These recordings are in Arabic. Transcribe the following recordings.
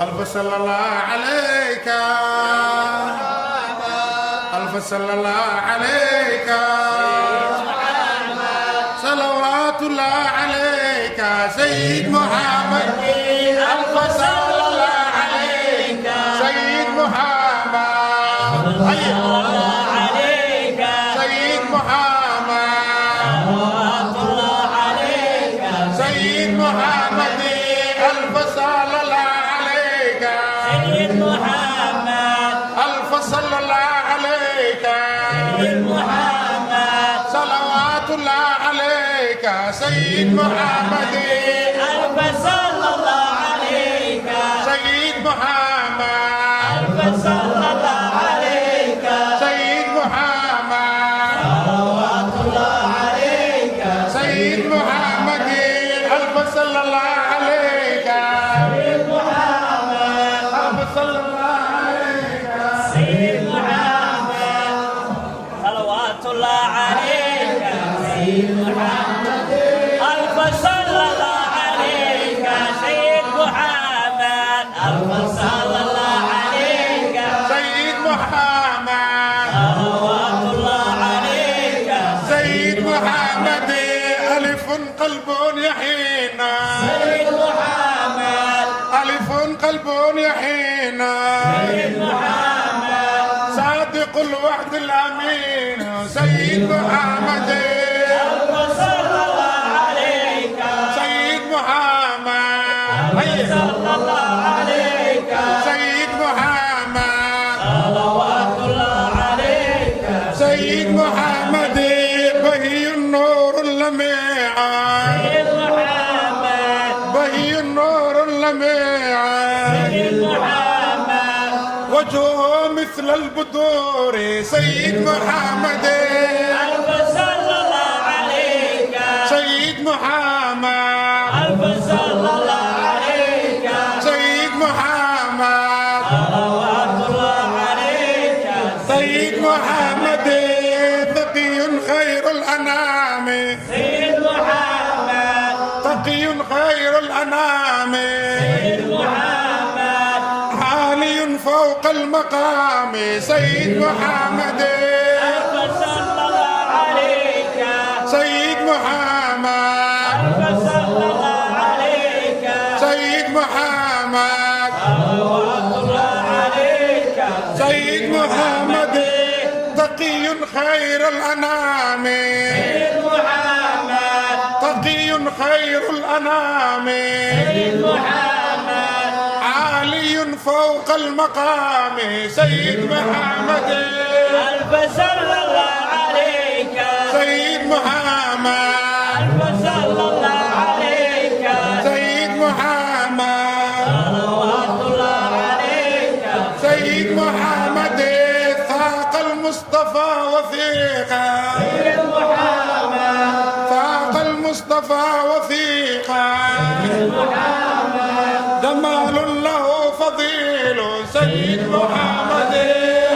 ألف صلى الله عليك، ألف صلى الله عليك، صلوات الله عليك سيد محمد. ألف صلى الله عليك سيد محمد، عليك سيد محمد، صلوات الله عليك سيد محمد. ألف صلى الله عليك سيد محمد، ألف صلى الله عليك سيد محمد، صلوات الله عليك سيد محمد. ألف صلى الله عليك سيد محمد، ألف صلى الله عليك سيد محمد، صلوات الله عليك سيد محمد. ألف صلى الله عليك، سيد محمد، ألف صلى الله عليك، سيد محمد، صلوات الله عليك سيد محمد، ألف صلى الله عليك سيد محمد، ألف صلى الله عليك سيد محمد، صلوات الله عليك سيد محمد. ألف قلب يحين، سيد محمد، ألف قلب يحين، سيد محمد، صادق الوعد الأمين سيد محمد. ألف صلى الله عليك سيد محمد، صلى الله عليك سيد محمد، صلوات الله عليك سيد محمد. بهي النور اللميع، سيد محمد، بهي النور اللميع، سيد محمد، وجهه مثل البدور سيد محمد. ألف صلى الله عليك سيد محمد، ألف صلى الله عليك سيد محمد، صلوات الله عليك سيد محمد. تقي خير الأنام، سيد محمد، تقي خير الأنام، سيد محمد، عالي فوق المقام سيد محمد. ألف صلى الله عليك سيد محمد، ألف صلى الله عليك سيد محمد، صلوات الله عليك سيد محمد. تقي خير الأنام، سيد محمد، تقي خير الأنام، سيد محمد، عالي فوق المقام سيد محمد. ألف صلى الله عليك سيد محمد، ألف صلى الله عليك سيد محمد، صلوات الله عليك سيد محمد. ثاق المصطفى وثيقا، سيد محمد، ثاق المصطفى وثيقا، جمال له فضيل سيد محمد.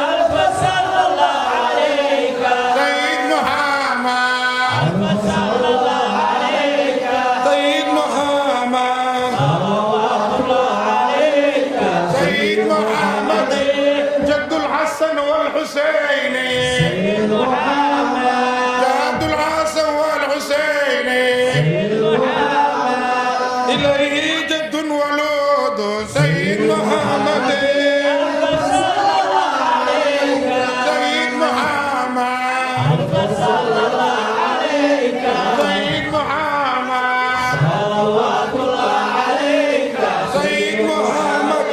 ألف صلى الله عليك سيد محمد، ألف صلى الله عليك سيد محمد، صلوات الله عليك سيد محمد. جد الحسن والحسين، سيد محمد، جد الحسن والحسين، سيد محمد، إليه جد ولود سيد محمد. ألف صلى الله عليك سيد محمد، ألف صلى الله عليك سيد محمد، صلوات الله عليك سيد محمد.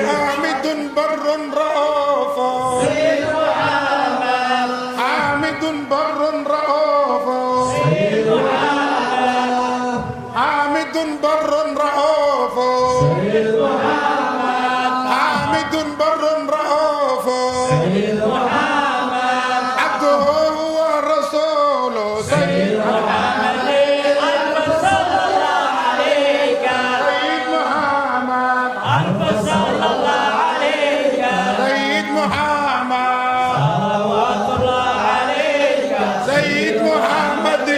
حامد بر رؤوف، سيد محمد، حامد بر رؤوف، سيد محمد، حامد بر رؤوف، سيد محمد، حامد بر رؤوف، سيد محمد، عبده ورسوله سيد محمد، ألف صلى الله عليك سيد محمد، ألف صلى الله عليك سيد محمد، صلوات الله عليك سيد محمد.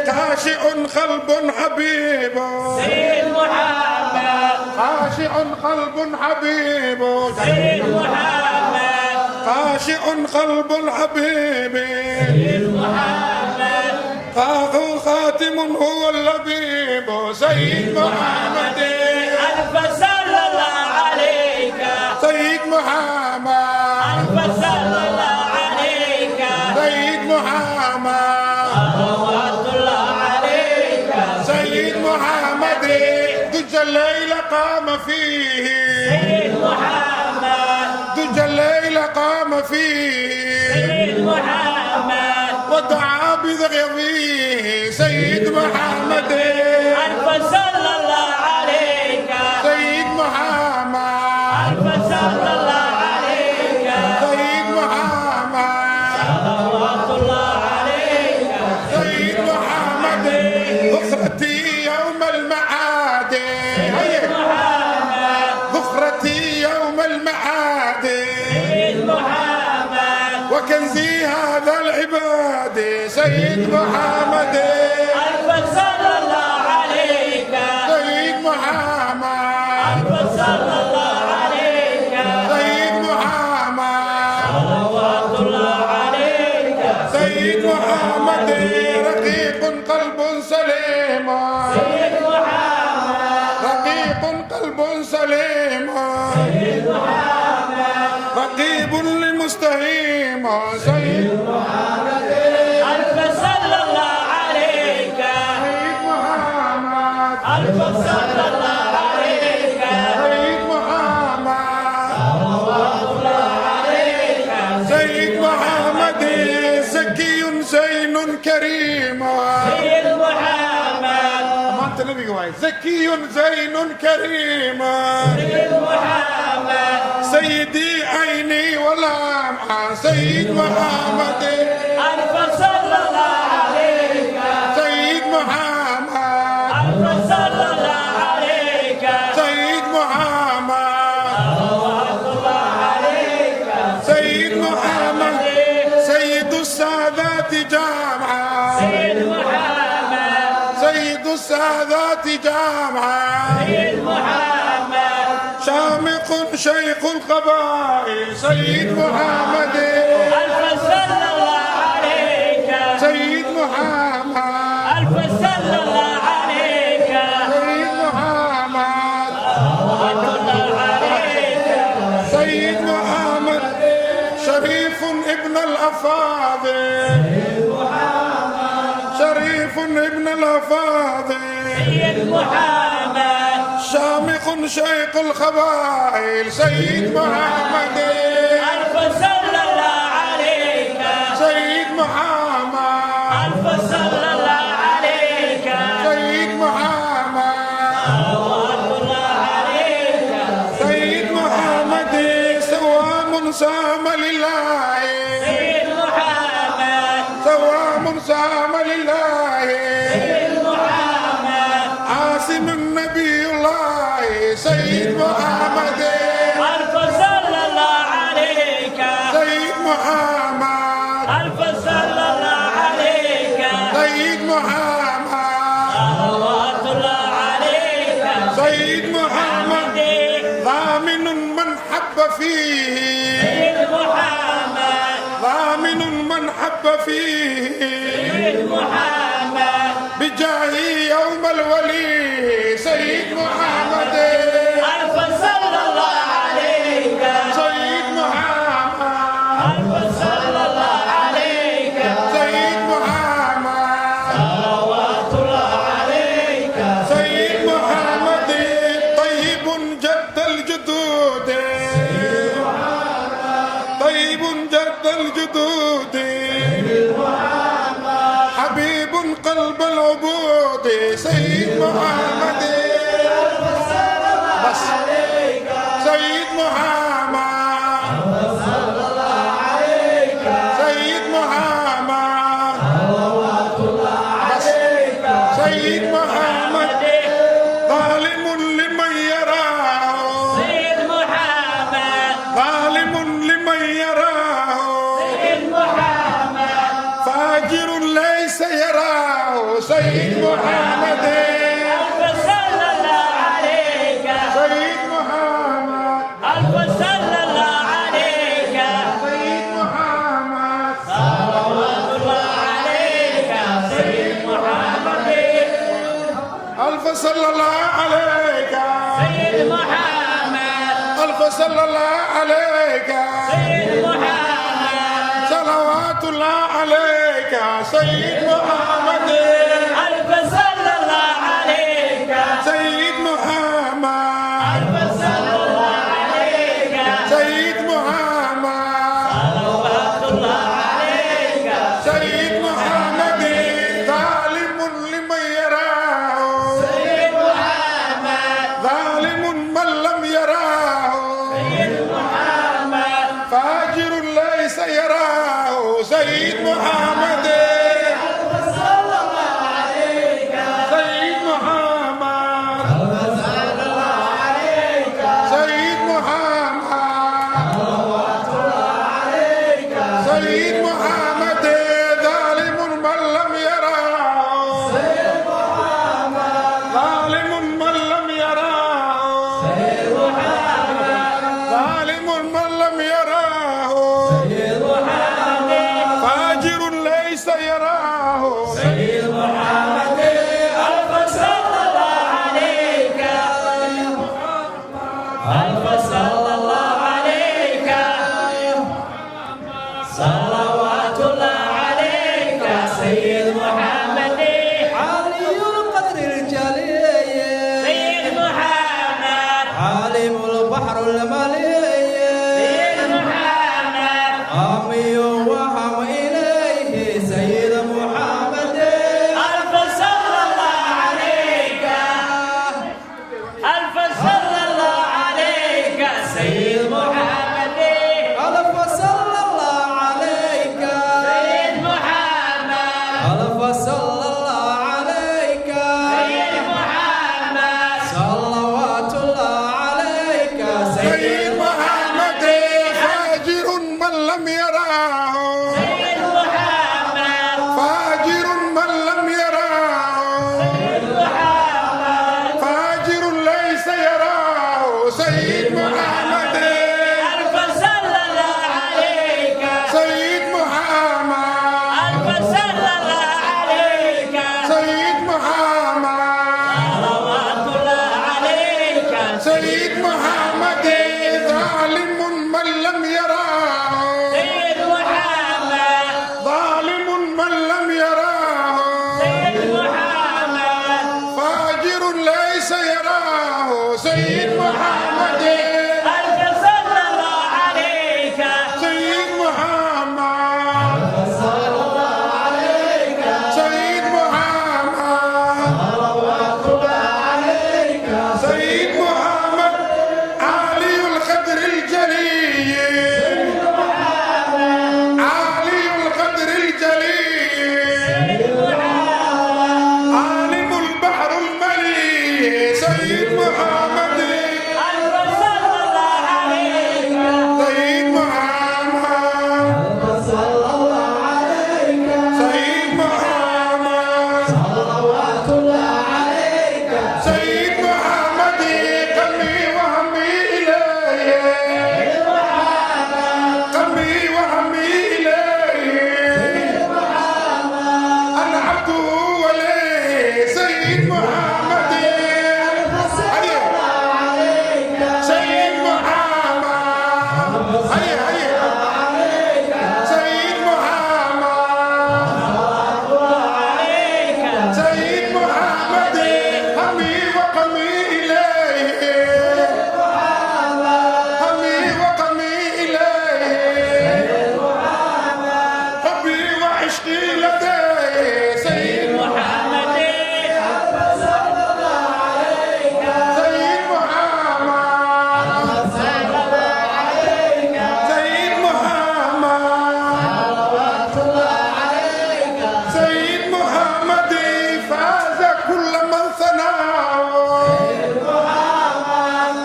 خاشع قلب حبيب، سيد محمد، خاشع قلب حبيب سيد محمد خاشع قلب حبيب سيد محمد خاتم هو اللبيب سيد محمد ألف صلى الله عليك سيد محمد ألف صلى الله عليك سيد محمد صلوات الله عليك سيد محمد دج الليل قام فيه سيد محمد دج الليل قام فيه سيد محمد ودعا بذغيظه سيد محمد ألف صلى الله عليك سيد محمد ألف صلى الله عليك سيد محمد صلوات الله عليك سيد محمد ذخرتي يوم المعاد سيد محمد ذخرتي يوم المعاد سيد محمد وكنزي هذا العباد سيد محمد ألف صلى الله عليك سيد محمد ألف صلى الله عليك سيد محمد صلوات الله عليك سيد محمد رقيق قلب سليم سيد محمد رقيق قلب سليم سيد محمد رقيب لمستهيم سيد ألف صلى الله عليك محمد ألف صلى الله عليك سيد محمد صلوات الله عليك سيد محمد زكي زين كريم سيد محمد ما انت نبي وايد زكي زين كريم سيد محمد سيدي عيني ولامعة سيد محمد ألف صلى الله عليك سيد محمد ألف صلى الله عليك سيد محمد صلوات الله عليك سيد محمد سيد السادات جامعة سيد محمد سيد السادات جامعة سيد محمد شامخ شيخ القبائل سيد محمد ألف صلى الله عليك سيد محمد ألف صلى الله عليك سيد محمد صلوات الله عليك سيد محمد شريف ابن الأفاضل شريف ابن الأفاضل سيد محمد شامخ شيخ الخبائل سيد محمد ألف صلى الله عليك سيد محمد ألف صلى الله عليك سيد محمد صلوات الله عليك سيد محمد سوام سام لله سيد محمد سوام سام لله سيد محمد عاصم النبي الله سيد محمد ألف صلى الله عليك سيد محمد ألف صلى الله عليك سيد محمد صلوات الله عليك سيد محمد ضامن من حب فيه سيد محمد ضامن من حب فيه سيد محمد بجاهه يوم الولي سيد محمد ألف صلى الله عليك سيد محمد ألف صلى الله عليك سيد محمد صلوات الله عليك سيد محمد طيب جد الجدود طيب جد الجدود حبيب قلب العبود سيد محمد بس سيد محمد سيد محمد بس سيد محمد ظالم لمن يراه سيد محمد ظالم لمن يراه سيد محمد فاجر ليس يراه سيد محمد ألف صلى الله عليك سيد ألف صلى الله عليك سيد محمد صلوات الله عليك سيد محمد ألف صلى الله عليك سيد محمد ألف صلى الله عليك سيد محمد صلوات الله عليك سيد محمد ألف صلى الله عليك سيد محمد ألف صلى الله عليك سيد محمد صلوات الله عليك سيد محمد ظالم لمن يراه سيد محمد ظالم من لم يراه سيد محمد فاجر ليس يراه سيد محمد صلى الله عليك سيد محمد صلى الله عليك سيد محمد عليك سيد محمد ظالم من لم يراه سيد محمد ظالم من لم يراه سيد محمد ظالم من لم يراه سيد محمد فاجر ليس يراه سيد محمد ألف صلى الله عليك ألف صلى الله عليك صلوات الله عليك سيد محمد علي القدر الجليل سيد محمد عالم البحر المليء سيد محمد أمي وهم إليه سيد محمد ألف صلى الله عليك ألف صلى الله عليك سيد محمد ألف صلى الله عليك سيد محمد ألف صلى الله عليك سيد محمد صلوات الله عليك سيد محمد فاجر من لم يراه سيد محمد فاجر من لم يراه سيد محمد فاجر ليس يراه سيد محمد ألف صلى الله عليك سيد محمد ألف صلى الله عليك سيد محمد صلوات الله عليك سيد محمد ظالم من لم يراه سيد محمد ظالم من لم يراه سيد محمد فاجر ليس يراه سيد محمد ألف صلى الله عليك سيد محمد صلى الله عليك سيد محمد صلوات الله عليك سيد محمد علي القدر الجليل علي القدر الجليل عالم البحر المليء سيد محمد ألف صلى الله عليك سيد محمد صلى الله عليك سيد محمد صلوات الله عليك سيد محمد قلبي وهمي إليه قلبي وهمي إليه أنا عبده وليه سيد محمد هيا سيد محمد هيا هيا سيد محمد عليك سيد محمد همي وقمي إليه همي وقمي إليه حبي وعشقي لديه سيد محمد صلى الله عليك سيد محمد صلى الله عليك سيد محمد صلوات الله عليك سيد محمد فاز كل من ثناه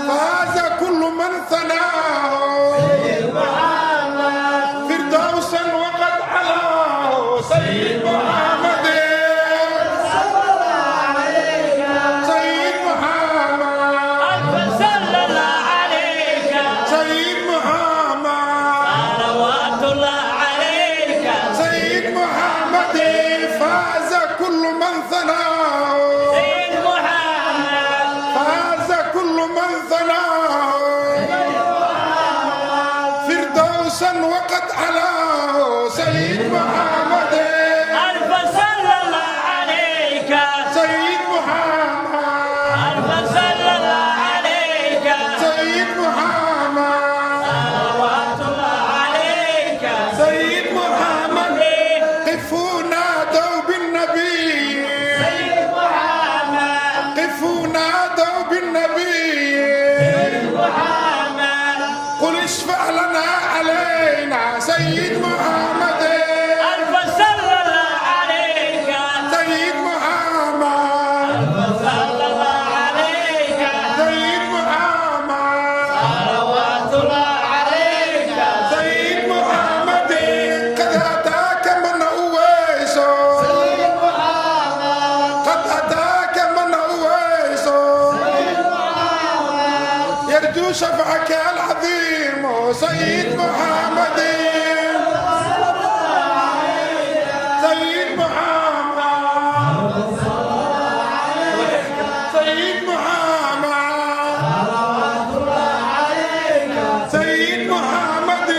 فاز كل من ثناه فردوسا وقد علاه سيد محمد صلى الله عليك سيد محمد ألف صلى الله عليك يرجو شفعك العظيم سيد محمد سيد محمد سيد محمد سيد محمد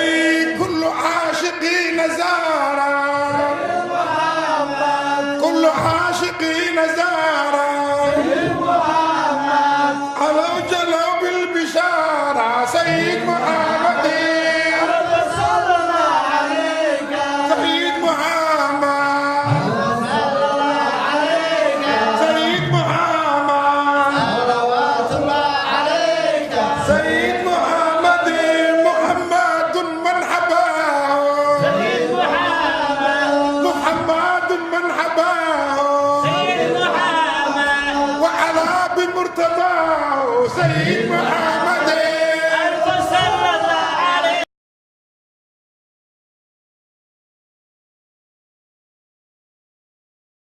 كل عاشقين زارا كل عاشقين زارا على جلب البشارة سيد محمد صلى الله عليك سيد محمد صلى الله عليك سيد محمد صلوات الله عليك سيد محمد محمد من حباه سيد محمد محمد من حباه سيد محمد وعلى بمرتضاه سيد محمد